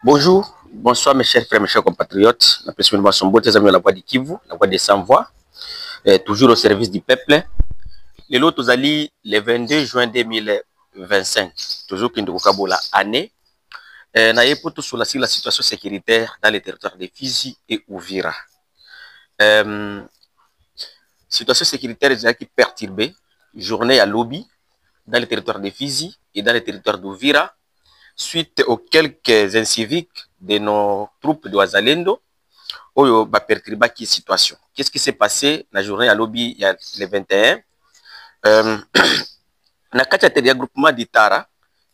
Bonjour, bonsoir mes chers frères, mes chers compatriotes. La personne de son tes amis de la voix du Kivu, la voix des sans-voix, toujours au service du peuple. Le lot Tozali, le 22 juin 2025, toujours qu'il y la année. Naye pour tout sur la situation sécuritaire dans les territoires de Fizi et Uvira. Situation sécuritaire est perturbée, journée à lobby dans les territoires de Fizi et dans les territoires d'Uvira, suite aux quelques inciviques de nos troupes de Wazalendo, oyo ba perturba qui situation. Qu'est-ce qui s'est passé la journée à lobby il y a le 21 na kati ya groupement d'Itara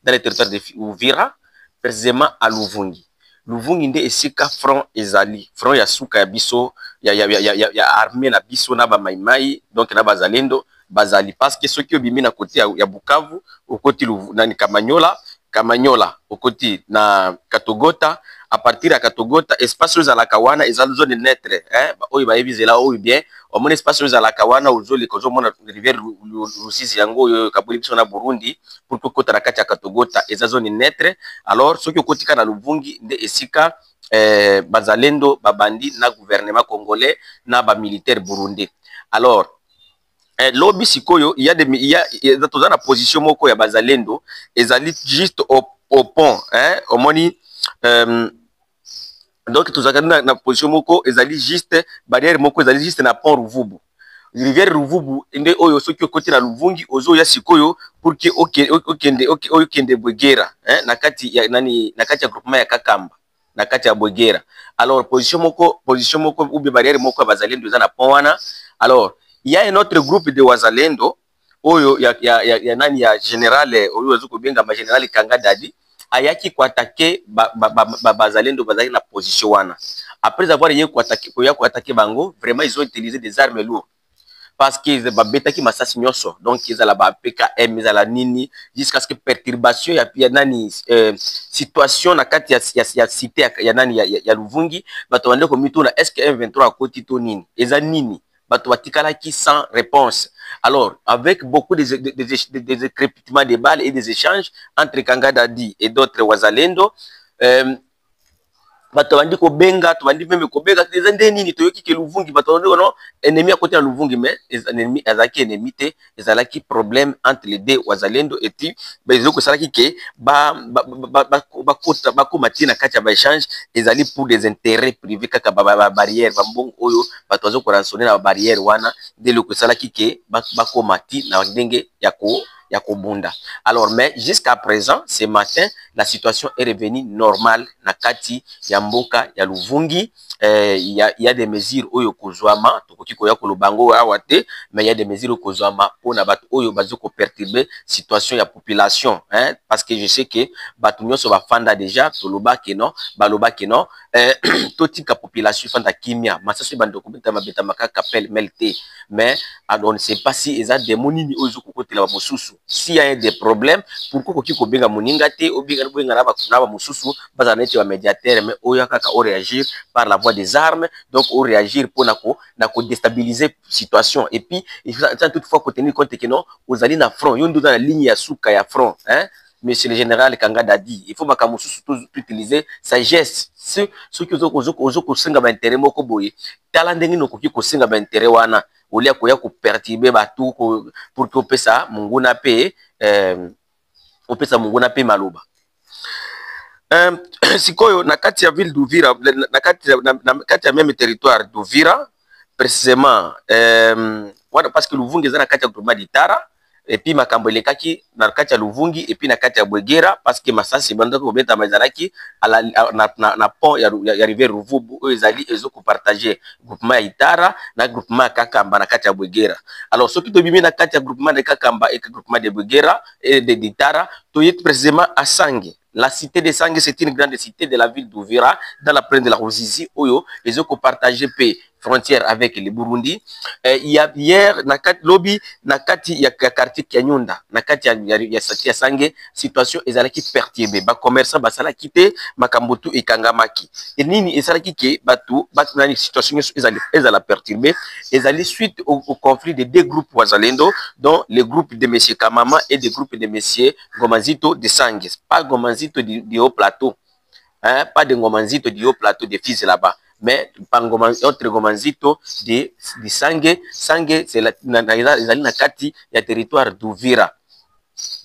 dans les territoires de Uvira, précisément à Luvungi. Luvungi nde esika front ezali, front ya suka ya biso ya armée na biso na ba maimai, donc na bazalendo bazali parce que ceux qui obimi na côté ya Bukavu au côté nani Kamanyola au côté na Katogota, à partir de Katogota espace aux alakawana ezal zone neutre oyo ba ebizela oyo bien au moins espace aux alakawana ozoli kozo mona rivière Rusizi yango yo kabuli biso na Burundi pour que kota na kati ya Katogota ezal zone neutre. Alors ceux qui kotika na Luvungi nde esika bazalendo babandi na gouvernement congolais na ba militaire burundais. Alors lobby sikoyo il y a na position moko ya bazalendo ezali juste au pont au moni donc tozaka na position moko ezali juste barrière moko ezali juste na pont Ruvubu, rivière Ruvubu inde oyo soki okoti na Luvungi ozo ya sikoyo pour que okende Bwegera na kati ya nani na kati ya groupement ya Kakamba na kati ya Bwegera. Alors position moko ou barrière moko ya bazalendo eza na pont wana. Alors il y a un autre groupe de Wazalendo oyo ya nani ya général oyo azuko benga ma général Kanga Dadi ayaki ko attaquer bazalendo bazali na position wana. Après avoir yé ko attaquer bango, vraiment ils ont utilisé des armes lourdes parce qu'ils babetaki masasi nyonso, donc ils ala ba PKM ils ala nini jusqu'à ce que perturbation ya nani situation na kati ya cité ya nani ya Luvungi bato bande ko mituna est-ce que M23 akoti to nini eza nini bato batikalaki sans réponse. Alors avec beaucoup des crépitements de balles et des échanges entre Kanga Dadi et d'autres Wazalendo, bato bandi ko benga to bandi meme ko benga eza nde nini toyoki ke Luvungi bato bandi no ennemi à côté ya Luvungi, mais ennemi azaki ennemi te ezalaki problème entre les deux Wazalendo et puis bezo ko salaki ke ba kota ba ko matina kati ya ba échange ezali pour des intérêts privés kaka ba barrière ba mbongo oyo bato bazo ko rançonner na barrière wana de lo ko salaki ke ba ko mati na ndenge ya kobunda. Alors mais jusqu'à présent ce matin la situation est revenue normale na kati ya mboka ya Luvungi. Il y a des mesures oyo kozwama tokoki koya ko lobango awate, mais il y a des mesures kozwama pona bato oyo bazo ko perturber situation ya population parce que je sais que bato nyonso ba fanda déjà toloba ke non baloba ke non totika population fanda kimia masaso bandoko beta mabeta makaka appel melte, mais on ne sait pas si eza des monini oyo kokotela ba mosusu s'il y a des problèmes pourquoi koki ko benga moninga te obenga na ba mosusu baza neti ba médiateur, mais oyo kaka o réagir par la voie des armes, donc on réagir pour na ko déstabiliser situation. Et puis il faut toutefois ko tenir compte que non aux alliés na front yondo dans la ligne ya suka ya front monsieur le général Kanga Dadi, il faut makamusu surtout utiliser sagesse. Ceux qui ont senga ba intérêt moko boye tala ndenge no koki ko senga ba intérêt wana olia ko ya ko perturber batu pour que opesa munguna pe maloba. Sikoyo na kati ya ville d'Uvira na kati ya même territoire d'Uvira précisément parce que Luvungi eza na kati ya groupement d'Itara et puis makambo elekaki na kati ya Luvungi et puis na kati ya Bwegera parce que masasi banda ko beta mazalaki na pont ya rivière Ruvubu oyo ezali ezoko partager groupement ya Itara na groupement Kakamba na kati ya Bwegera. Alors soki to bimi na kati ya groupement de Kakamba et groupement de Bwegera et de Itara to yet précisément à Sange. La cité de Sange, c'est une grande cité de la ville d'Uvira, dans la plaine de la Ruzizi, Oyo, et ont partagé frontière avec le Burundi. Il y a hier, lobby, il y a quartier Kanyunda, il y a Sange, situation ezalaki perturbée. Ba commerçant basala quitté, Makambutu et Kangamaki. Et nini ezalaki ke batu, nani situation ezala perturbée, ezali suite au conflit de deux groupes Wazalendo, dont le groupe de M. Kamama et le groupe de M. Gomazito de Sange. Pas Gomazito du haut plateau. hein, pas de Ngomanzito du haut plateau de Fizi là-bas, mais entre Ngomanzito de Sange. Sange, c'est la kati ya territoire d'Uvira.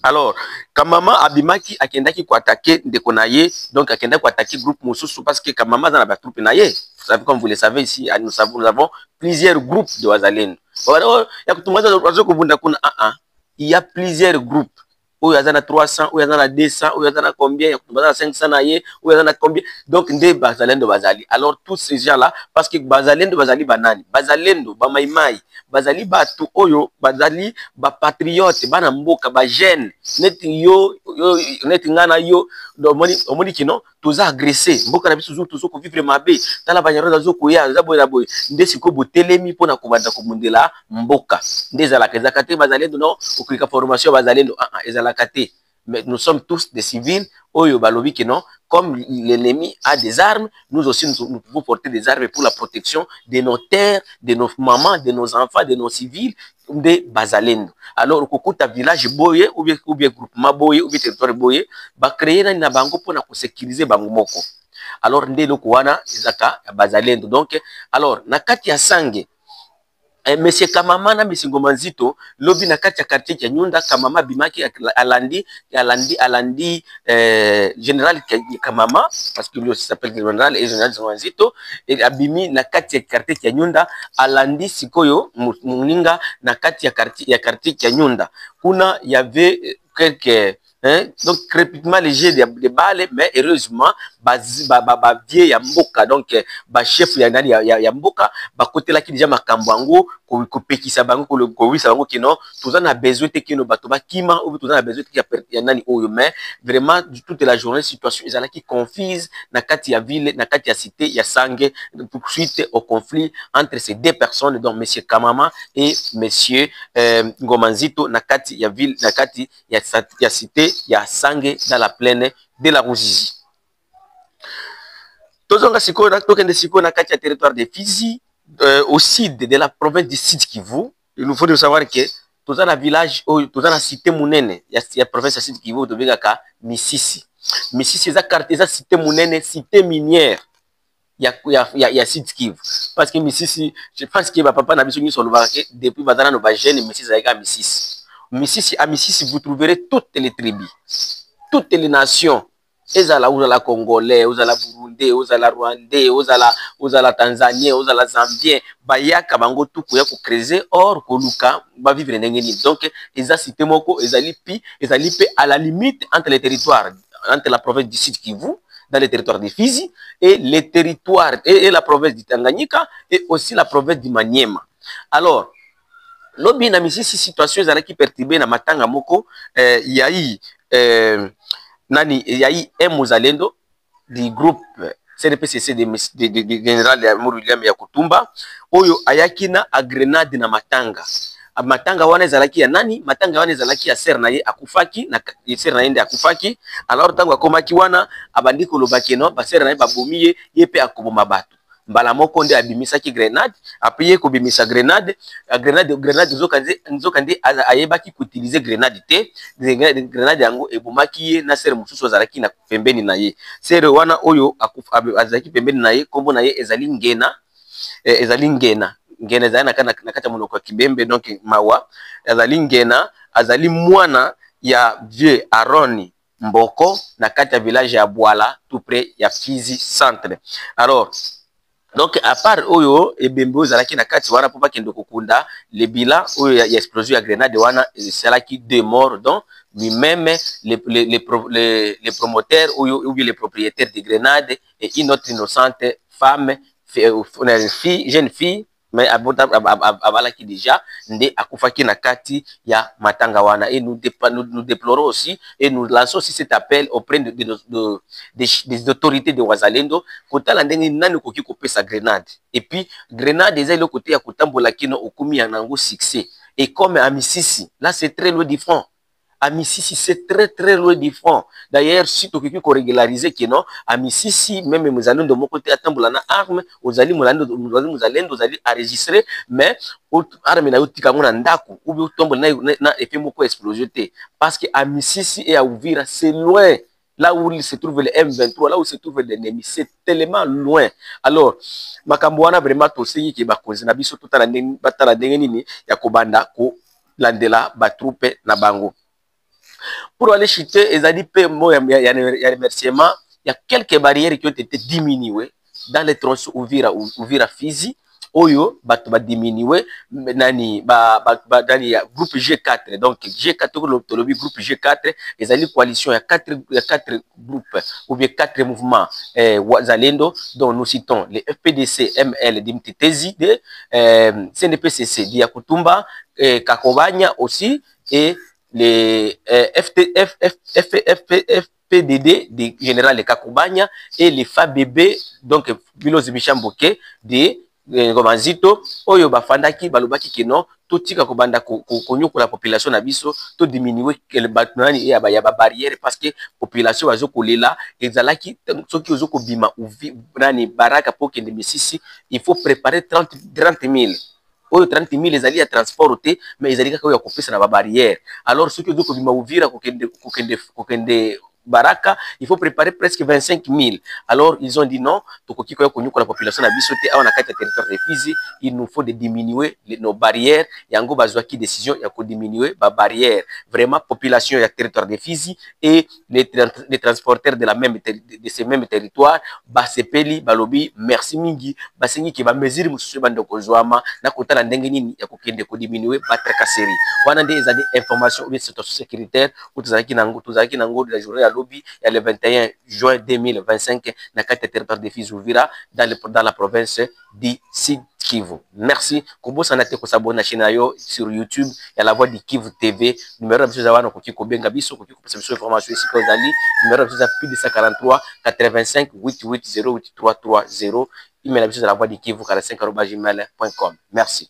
Alors, Kamama Abimaki akendaki ko attaquer ndeko na ye, donc akendaki ko attaquer groupe Mosusu parce que Kamama dans la troupe na ye. Comme vous le savez ici, nous avons plusieurs groupes de Wazalendo. Il y a plusieurs groupes. Où il y a 300, où il y a 200, où il y a combien, où il y a 500, où il y a combien. Donc, des Bazalendo Bazali. Alors, tous ces gens-là, parce que Bazalendo Bazali Banani, Bazalendo, Bamaimai, Bazali Batu Oyo, Bazali, ba patriote, Banamboka, ba jeune, neti yo, neti ngana yo, omoni kino, tous agressés. Mboka na biso toujours ko vivre mabe. Tala banyaro za zoko ya, za boya boy. Ndesi ko botelemi pona ko banda ko mundela mboka. Ndeza la kezakate Bazalendo non, okulika formation Bazalendo, ezalakate. Mais nous sommes tous des civils, Oyo Balobi qui non, comme l'ennemi a des armes, nous aussi nous pouvons porter des armes pour la protection de nos terres, de nos mamans, de nos enfants, de nos civils, de Bazalendo. Alors, au Kokuta village Boye, ou bien groupement Boye, ou bien territoire Boye, ba créer na bango pour sécuriser bango moko. Alors, nde lokuana izaka Bazalendo. Donc, alors, nakati ya Sange, Monsieur Kamama na Monsieur Ngomanzito lobi na kati ya quartier ya Nyunda. Kamama bimaki alandi général Kamama parce que lui aussi s'appelle général et général Ngomanzito et abimi na kati ya quartier ya Nyunda alandi sikoyo muninga na kati ya quartier ya Nyunda. Kuna y avait quelques donc crépitement léger de balles, mais heureusement vieux ya mboka, donc chef ya nani ya mboka côté là qui déjà makambango ko pekisa bango ko wisa bango kino tous na besoin te kino bato bakima ou tous na besoin te ya nani oyo. Mais vraiment toute la journée situation ezala qui confuse na kati ya ville, na kati ya cité ya Sange suite au conflit entre ces deux personnes, donc monsieur Kamama et monsieur Ngomanzito na kati ya ville, na kati ya cité ya Sange dans la plaine de la Ruzizi. Tozonga siko na tokende siko na kati ya territoire de Fizi, au sud de la province du Sud Kivu. Il nous faut savoir que tous dans village, tous dans la cité munene, il y a province de Sud Kivu, tu ka Misisi. Misisi za quartier za cité munene, cité minière. Il y a Sud Kivu. Parce que Misisi, je pense que papa na biso sur le depuis bazana no ba jeune Misisi za Misisi. Misisi à Misisi vous trouverez toutes les tribus, toutes les nations. Ezala uzala congolais, uzala burundais, uzala rwandais, uzala tanzanien, uzala zambien, bayaka bango tuku ya ko creuser or ko luka ba vivre ndengeni. Donc eza cité moko ezali pe à la limite entre les territoires, entre la province du Sud Kivu dans le territoire de Fizi et les territoires et la province du Tanganyika et aussi la province du Maniema. Alors lobi na Misisi situation ezala qui perturbé na matanga moko yayi nani yayi Muzalendo du groupe CNPCC de général William Yakutumba oyo ayakina a Grenade na matanga. Matanga wana ezalaki ya nani? Matanga wana ezalaki ya ser na ye akufaki na ser na yende akufaki. Alors tango akomaki wana abandi kolobaki no ba ser na ye babomiye ye pe akoboma bato. Mbala moko nde abimisaki grenade, apiye ko bimisa grenade nzokande ayebaki ko utiliser grenade te, grenade yango ebomaki ye na ser mususu azalaki na pembeni na ye. Ser wana oyo azalaki pembeni na ye kombo na ye ezali ngena, ngena ezali na kati ya monoko ya Kibembe, donc mawa azali ngena, azali mwana ya vieux Aroni Mboko na kati ya village ya Bwala tout près ya Fizi centre. Alors donc à part oyo ebembe ozalaki na kati wana po bakende kokunda le bilan oyo ya explosion ya grenade wana esalaki 2 morts, donc lui-même les promoteurs ou bien les propriétaires de grenade et une autre innocente femme, jeune fille, mais abalaki déjà nde akufaki na kati ya matanga wana. Et nous déplorons aussi et nous lançons aussi cet appel auprès des autorités de Wazalendo kotala ndenge nani koki kopesa grenade. Et puis grenade eza le côté ya kotambola kino okumi ya nango succès. Et comme à Misisi, là c'est très loin du front. À Misisi, c'est très loin du front. D'ailleurs, si tu veux régulariser que non, à Misisi, même nous allons de mon côté attendre na arme, aux allons enregistrer, mais arme na utika mona ndako, ou tombe na effet moko explosion. Parce que à Misisi et à Uvira, c'est loin. là où il se trouve le M23, là où se trouve l'ennemi, c'est tellement loin. Alors, Makamboana vraiment tosi qui ba konzi na biso tutala ndenge nini ya kobanda ko landela ba troupe na bango. Pour aller chuter, ils ont dit il y a remerciement, il y a quelques barrières qui ont été diminuées dans les tronçons Uvira Fizi. Oyo ba diminué nani dani groupe G4, donc G4 le groupe G4, ils ont une coalition, il y a quatre groupes ou bien quatre mouvements Wazalendo, dont nous citons les FPDC ML d'Imtitezi, CNPCC d'Yakutumba, Kakobanya aussi, et les FPDD de général Kakobanya et les FABB, donc Bilozi Michamboke de Gomanzito, Oyo Bafandaki, Balubaki Keno, totika kobanda konyokola population na biso, to diminuer que le batnani et ba barrière parce que population bazo kolela ezalaki soki ozo kobima nani baraka pour que de misisi, il faut préparer 30 000. Oyo 30 000 ezali à transporter, mais ezali kaka ya kopesa na ba barrière. Alors soki ozo kobima Uvira kokende Baraka, il faut préparer presque 25 000. Alors, ils ont dit non, la population a bissoté, on a 4 territoires de Fizi, il nous faut de diminuer nos barrières. Il y a un décision, il y a que diminuer les barrières. Vraiment, population et territoire de Fizi et les transporteurs de ces mêmes territoires, Basepeli, Balobi, merci Mingi, Basengi qui va mesurer monsieur Bandoko Zoama, na kota la ndengeni ya kokende ko diminuer battre kaseri. Wana des informations ou bien situation sécuritaire ou tuzaki nango de la journée à lobby, il y a le 21 juin 2025 dans 4 territoires de Fizi Uvira dans la province du Sud Kivu. Merci. Kobo sanate ko s'abonner chaîne yo sur YouTube, il y a la voix du Kivu TV. Numéro de zawana ko kiko benga biso ko kiko pesa information ici ko zali. Numéro de plus de 143 85 88 08 330. Email à la voix du Kivu 45@gmail.com. Merci.